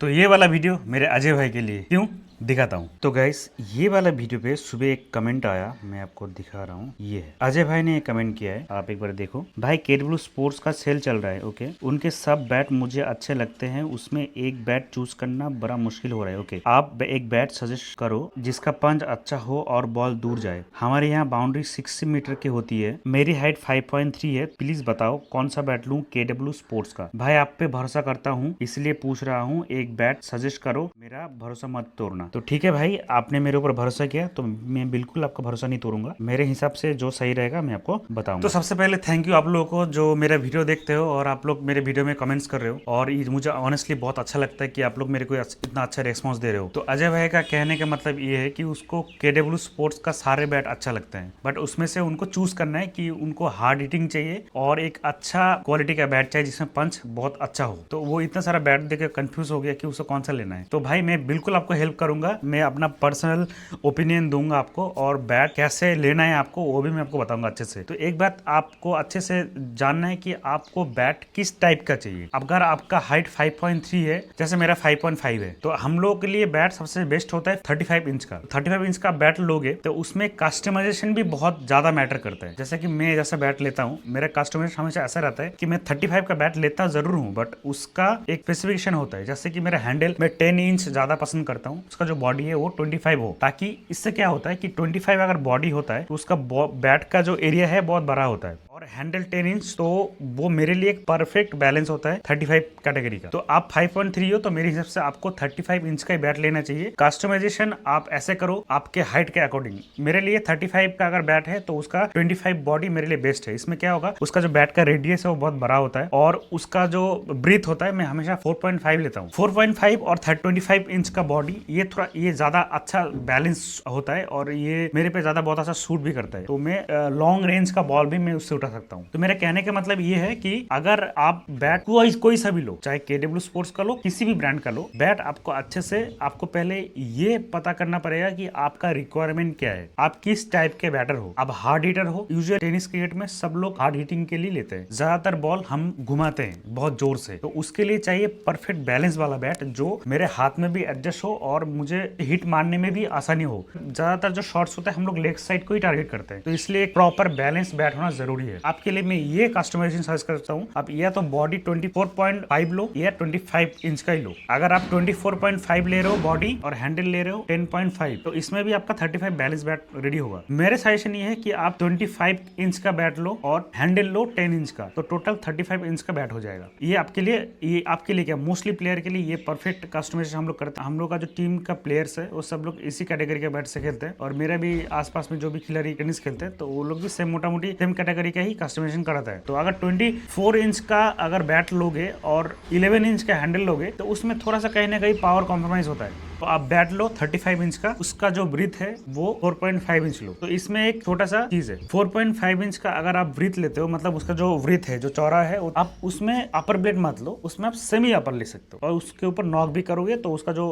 तो ये वाला वीडियो मेरे अजय भाई के लिए क्यों दिखाता हूँ। तो गाइस ये वाला वीडियो पे सुबह एक कमेंट आया, मैं आपको दिखा रहा हूँ। ये है अजय भाई ने कमेंट किया है, आप एक बार देखो। भाई केडब्ल्यू स्पोर्ट्स का सेल चल रहा है, ओके। उनके सब बैट मुझे अच्छे लगते हैं, उसमें एक बैट चूज करना बड़ा मुश्किल हो रहा है, ओके। आप एक बैट सजेस्ट करो जिसका पंच अच्छा हो और बॉल दूर जाए। हमारे यहाँ बाउंड्री 60 मीटर की होती है, मेरी हाइट 5.3 है। प्लीज बताओ कौन सा बैट लूँ केडब्ल्यू स्पोर्ट्स का। भाई आप पे भरोसा करता हूँ इसलिए पूछ रहा हूँ, एक बैट सजेस्ट करो, मेरा भरोसा मत तोड़ना। तो ठीक है भाई, आपने मेरे ऊपर भरोसा किया तो मैं बिल्कुल आपका भरोसा नहीं तोड़ूंगा। मेरे हिसाब से जो सही रहेगा मैं आपको बताऊंगा। तो सबसे पहले थैंक यू आप लोगों को जो मेरा वीडियो देखते हो और आप लोग मेरे वीडियो में कमेंट्स कर रहे हो, और ये मुझे ऑनेस्टली बहुत अच्छा लगता है कि आप लोग मेरे को इतना अच्छा रेस्पॉन्स दे रहे हो। तो अजय भाई का कहने का मतलब ये है कि उसको केडब्ल्यू स्पोर्ट्स का सारे बैट अच्छा लगता है, बट उसमें से उनको चूज करना है कि उनको हार्ड हिटिंग चाहिए और एक अच्छा क्वालिटी का बैट चाहिए जिसमें पंच बहुत अच्छा हो। तो वो इतना सारा बैट देकर कंफ्यूज हो गया कि उसे कौन सा लेना है। तो भाई मैं बिल्कुल आपको हेल्प करूंगा, मैं अपना पर्सनल ओपिनियन दूंगा आपको, और बैट कैसे लेना है आपको वो भी मैं आपको बताऊंगा अच्छे से। तो एक बात आपको अच्छे से जानना है कि आपको बैट किस टाइप का चाहिए। अगर आपका हाइट 5.3 है, जैसे मेरा 5.5 है, तो हम लोगों के लिए बैट सबसे बेस्ट होता है 35 इंच का। 35 इंच का बैट लोगे तो उसमें कस्टमाइजेशन भी बहुत ज्यादा मैटर करता है। जैसे कि मैं जैसा बैट लेता हूँ, मेरा कस्टमाइजेशन हमेशा ऐसा रहता है कि मैं 35 का बैट लेता जरूर हूँ, बट उसका एक स्पेसिफिकेशन होता है। जैसे कि मेरा हैंडल मैं 10 इंच ज्यादा पसंद करता हूँ, उसका जो बॉडी है वो 25 हो, ताकि इससे क्या होता है कि 25 अगर बॉडी होता है तो उसका बैट का जो एरिया है बहुत बड़ा होता है, और हैंडल 10 इंच, तो वो मेरे लिए एक परफेक्ट बैलेंस होता है 35 कैटेगरी का। तो आप 5.3 हो तो मेरे हिसाब से आपको 35 इंच का ही बैट लेना चाहिए। कस्टमाइजेशन आप ऐसे करो आपके हाइट के अकॉर्डिंग। मेरे लिए 35 का अगर बैट है तो उसका 25 बॉडी मेरे लिए बेस्ट है। इसमें क्या होगा, उसका जो बैट का रेडियस है वो बहुत बड़ा होता है, और उसका जो ब्रीथ होता है मैं हमेशा 4.5 लेता हूँ। 4.5 और 25 इंच का बॉडी ये थोड़ा ये ज्यादा अच्छा बैलेंस होता है, और ये मेरे पे ज्यादा बहुत अच्छा सूट भी करता है। तो मैं लॉन्ग रेंज का बॉल भी मैं उससे उठा सकता हूँ। तो मेरे कहने का मतलब ये है कि अगर आप बैट कोई सा भी लो, चाहे केडब्ल्यू स्पोर्ट्स का लो, किसी भी ब्रांड का लो, बैट आपको अच्छे से आपको पहले ये पता करना पड़ेगा कि आपका रिक्वायरमेंट क्या है, आप किस टाइप के बैटर हो। आप हार्ड हिटर हो, यूजुअली टेनिस क्रिकेट में सब लोग हार्ड हिटिंग के लिए लेते हैं, ज्यादातर बॉल हम घुमाते हैं बहुत जोर से, तो उसके लिए चाहिए परफेक्ट बैलेंस वाला बैट जो मेरे हाथ में भी एडजस्ट हो और मुझे हिट मारने में भी आसानी हो। ज्यादातर जो शॉट्स होता है हम लोग लेग साइड को ही टारगेट करते हैं, तो इसलिए एक प्रॉपर बैलेंस बैट होना जरूरी है। आपके लिए मैं ये कस्टमाइजेशन सजेस्ट करता हूँ, आप या तो बॉडी 24.5 लो या 25 इंच का ही लो। अगर आप 24.5 ले रहे हो बॉडी और हैंडल ले रहे हो 10.5, तो इसमें भी आपका 35 बैलेंस बैट रेडी होगा। मेरे सजेशन ये है कि आप 25 इंच का बैट लो और हैंडल लो 10 इंच का, तो टोटल 35 इंच का बैट हो जाएगा। ये आपके लिए क्या, मोस्टली प्लेयर के लिए ये परफेक्ट कस्टमाइजेशन हम लोग करते हैं। हम लोग का जो टीम का प्लेयर्स है वो सब लोग इसी कैटेगरी के बैट से खेलते हैं, और मेरा भी आसपास में जो भी खिलाड़ी टेनिस खेलते हैं तो वो लोग भी सेम मोटा मोटी सेम कैटेगरी का ही कस्टमाइजेशन कराता है। तो अगर 24 इंच का अगर बैट लोगे और 11 इंच का हैंडल लोगे तो उसमें थोड़ा सा कहीं ना कहीं पावर कॉम्प्रोमाइज होता है। तो आप बैट लो 35 इंच का, उसका जो ब्रीथ है वो 4.5 इंच लो। तो इसमें एक छोटा सा चीज है, 4.5 इंच का अगर आप ब्रीथ लेते हो, मतलब उसका जो ब्रीथ है जो चौड़ा है, आप उसमें अपर ब्लेड मत लो, उसमें आप सेमी अपर ले सकते हो, और उसके ऊपर नॉक भी करोगे तो उसका जो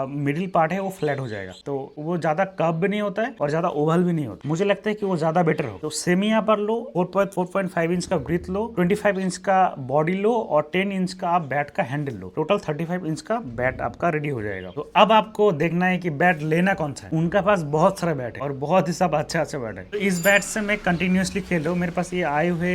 मिडिल पार्ट है वो फ्लैट हो जाएगा। तो वो ज्यादा कर्व भी नहीं होता है और ज्यादा ओवल भी नहीं होता। मुझे लगता है कि वो ज्यादा बेटर हो। तो सेमी अपर लो, 4.5 इंच का ब्रीथ लो, 25 इंच का बॉडी लो, और 10 इंच का आप बैट का हैंडल लो। टोटल 35 इंच का बैट आपका रेडी हो जाएगा। तो अब आपको देखना है कि बैट लेना कौन सा है। उनका पास बहुत सारे बैट है और बहुत ही सब अच्छा बैट है। तो इस बैट से मैं कंटिन्यूअसली खेल रहा हूँ, मेरे पास ये आए हुए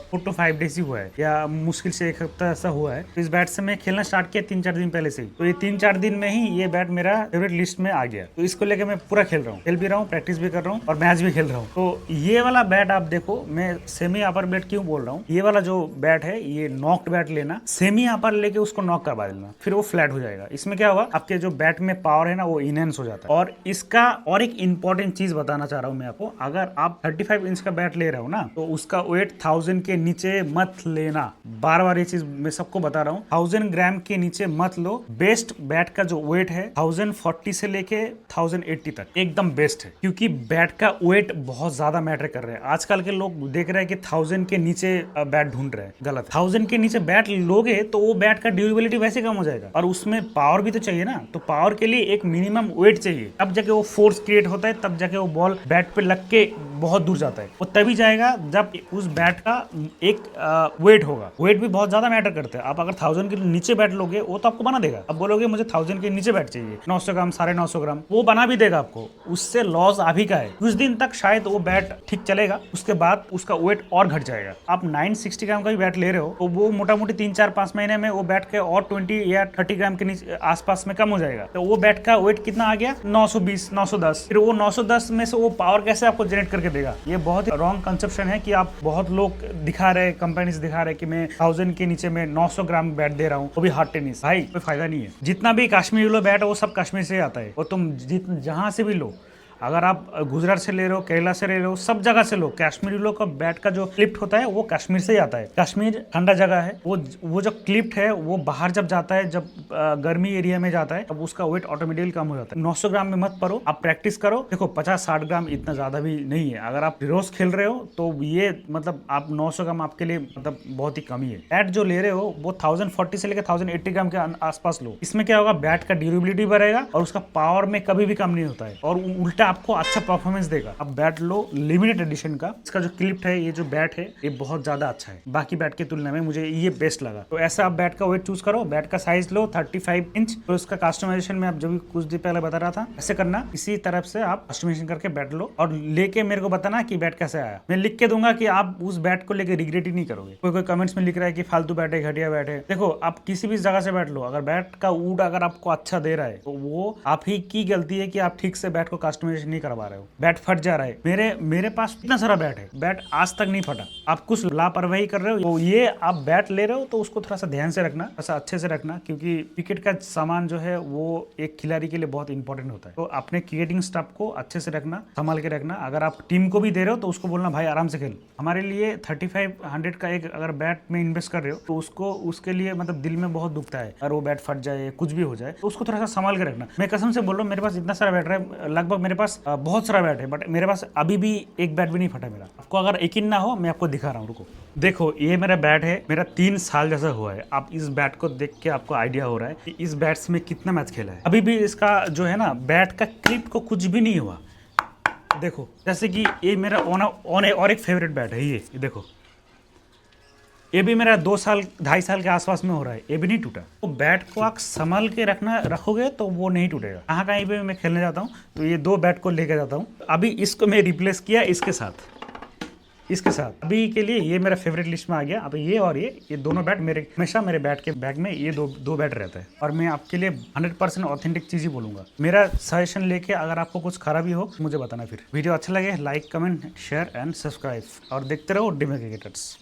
4 to 5 डेज ही हुआ है, या मुश्किल से एक हफ्ता ऐसा हुआ है। तो इस बैट से मैं खेलना स्टार्ट किया 3-4 दिन पहले से ही। तो ये 3-4 दिन में ही ये बैट मेरा फेवरेट लिस्ट में आ गया। तो इसको लेकर मैं पूरा खेल रहा हूँ, खेल भी रहा हूँ, प्रैक्टिस भी कर रहा हूँ, और मैच भी खेल रहा हूँ। तो ये वाला बैट आप देखो, मैं सेमी अपर बैट क्यों बोल रहा हूँ, ये वाला जो बैट है ये नॉक्ड बैट लेना, सेमी अपर लेके उसको नॉक करवा देना, फिर वो फ्लैट हो जाएगा। इसमें क्या होगा, आपके जो बैट में पावर है ना वो इनहेंस हो जाता है। और इसका और एक इंपॉर्टेंट चीज बताना चाह रहा हूँ मैं आपको, अगर आप 35 इंच का बैट ले रहे हो ना तो उसका वेट 1000 के नीचे मत लेना। बार बार ये चीज मैं सबको बता रहा हूँ, 1000 ग्राम के नीचे मत लो। बेस्ट बैट का जो वेट है 1040 से लेके 1080 तक एकदम बेस्ट है, क्योंकि बैट का वेट बहुत ज्यादा मैटर कर रहे हैं। आजकल के लोग देख रहे हैं कि 1000 के नीचे बैट ढूंढ रहे हैं, गलत। 1000 के नीचे बैट लोगे तो वो बैट का ड्यूरेबिलिटी वैसे कम हो जाएगा, और उसमें पावर भी तो चाहिए ना। तो पावर के लिए एक मिनिमम वेट चाहिए, तब जाके वो फोर्स क्रिएट होता है, तब जाके वो बॉल बैट पे लग के बहुत दूर जाता है। वो तभी जाएगा जब उस बैट का एक वेट होगा। वेट भी बहुत ज्यादा मैटर करता है। आप अगर 1000 के नीचे बैट लोगे वो तो आपको बना देगा। अब बोलोगे मुझे 1000 के नीचे बैट चाहिए, 900 ग्राम 950 ग्राम, वो बना भी देगा आपको। उससे लॉस आप ही का है। कुछ दिन तक शायद वो बैट ठीक चलेगा, उसके बाद उसका वेट और घट जाएगा। आप 960 ग्राम का भी बैट ले रहे हो तो वो मोटा मोटी 3-4-5 महीने में वो बैट के और 20 या 30 ग्राम के नीचे आसपास में कम हो जाएगा। तो वो बैट का वेट कितना आ गया? 920, 910। फिर वो 910 में से वो पावर कैसे आपको जनरेट करके देगा? ये बहुत ही रॉन्ग कंसेप्शन है कि आप बहुत लोग दिखा रहे, कंपनीज दिखा रहे कि मैं 1000 के नीचे में 900 ग्राम बैट दे रहा हूँ, वो भी हार्ड टेनिस। भाई कोई फायदा नहीं है। जितना भी कश्मीरी लो बैट है वो सब कश्मीर से आता है। और तुम जहां से भी लो, अगर आप गुजरात से ले रहे हो, केरला से ले रहे हो, सब जगह से लो, कश्मीरी लोग का बैट का जो क्लिप्ट होता है वो कश्मीर से ही आता है। कश्मीर ठंडा जगह है, वो जो क्लिप्ट है वो बाहर जब जाता है, जब गर्मी एरिया में जाता है, तब उसका वेट ऑटोमेटिकली कम हो जाता है। 900 ग्राम में मत पड़ो, आप प्रैक्टिस करो। देखो 50-60 ग्राम इतना ज्यादा भी नहीं है। अगर आप रोज खेल रहे हो तो ये मतलब आप 900 ग्राम आपके लिए मतलब बहुत ही कम ही है। बैट जो ले रहे हो वो 1040 से लेकर 1080 ग्राम के आसपास लो। इसमें क्या होगा, बैट का ड्यूरेबिलिटी बढ़ेगा और उसका पावर में कभी भी कम नहीं होता है और उल्टा आपको अच्छा परफॉर्मेंस देगा। अब बैट लो लिमिटेड एडिशन का, इसका जो क्लिप है, ये जो बैट है, ये बहुत ज्यादा अच्छा है। बाकी बैट की तुलना में मुझे ये बेस्ट लगा। तो ऐसा आप बैट का वेट चूज करो, बैट का साइज लो 35 इंच। तो इसका कस्टमाइजेशन में आप जब कुछ दिन पहले बता रहा था, ऐसे करना। इसी तरफ से आप कस्टमाइजेशन करके बैट लो और लेके मेरे को बताना कि बैट कैसे आया। मैं लिख के दूंगा कि आप उस बैट को लेके रिग्रेट ही नहीं करोगे। कोई कमेंट्स में लिख रहा है कि फालतू बैट है, घटिया बैट है। देखो आप किसी भी जगह से बैट लो, अगर बैट का वुड अगर आपको अच्छा दे रहा है तो वो आप ही की गलती है कि आप ठीक से बैट को कस्टमाइजेशन नहीं करवा रहे हो। बैट फट जा रहा है। मेरे पास इतना सारा बैट है, बैट आज तक नहीं फटा। आप कुछ लापरवाही कर रहे हो। तो ये आप बैट ले रहे हो तो उसको थोड़ा सा ध्यान से रखना, थोड़ा सा अच्छे से रखना, क्योंकि क्रिकेट का सामान जो है वो एक खिलाड़ी के लिए बहुत इंपॉर्टेंट होता है। तो अपने क्रिकेटिंग स्टाफ को अच्छे से रखना, संभाल के रखना। अगर आप टीम को भी दे रहे हो तो उसको बोलना भाई आराम से खेल। हमारे लिए 3500 का एक अगर बैट में इन्वेस्ट कर रहे हो तो उसको उसके लिए मतलब दिल में बहुत दुखता है। अगर वो बैट फट जाए, कुछ भी हो जाए, तो उसको थोड़ा सा संभाल के रखना। मैं कसम से बोल रहा हूँ, मेरे पास इतना सारा बैट है, लगभग मेरे पास बहुत सारा बैट है, बट मेरे पास अभी भी एक बैट भी नहीं फटा मेरा। आपको अगर यकीन ना हो, मैं आपको दिखा रहा हूँ, रुको। देखो ये मेरा बैट है, मेरा 3 साल जैसा हुआ है। आप इस बैट को देख के आपको आइडिया हो रहा है कि इस बैट में कितना मैच खेला है। अभी भी इसका जो है ना, बैट का क्लिप को कुछ भी नहीं हुआ। देखो जैसे कि ये मेरा और एक फेवरेट बैट है, ये देखो, ये भी मेरा 2 साल 2.5 साल के आसपास में हो रहा है, ये भी नहीं टूटा। तो बैट को आप संभाल के रखोगे तो वो नहीं टूटेगा। कहीं पे मैं खेलने जाता हूँ तो ये 2 बैट को लेके जाता हूँ। अभी इसको मैं रिप्लेस किया इसके साथ अभी के लिए ये मेरा फेवरेट लिस्ट में आ गया। अब ये और ये दोनों बैट मेरे हमेशा मेरे बैट के बैग में ये दो बैट रहता है। और मैं आपके लिए 100% ऑथेंटिक चीज ही बोलूंगा। मेरा सजेशन लेके अगर आपको कुछ खराबी हो मुझे बताना। फिर वीडियो अच्छा लगे like, comment, share and subscribe और देखते रहो डिमे क्रिकेटर्स।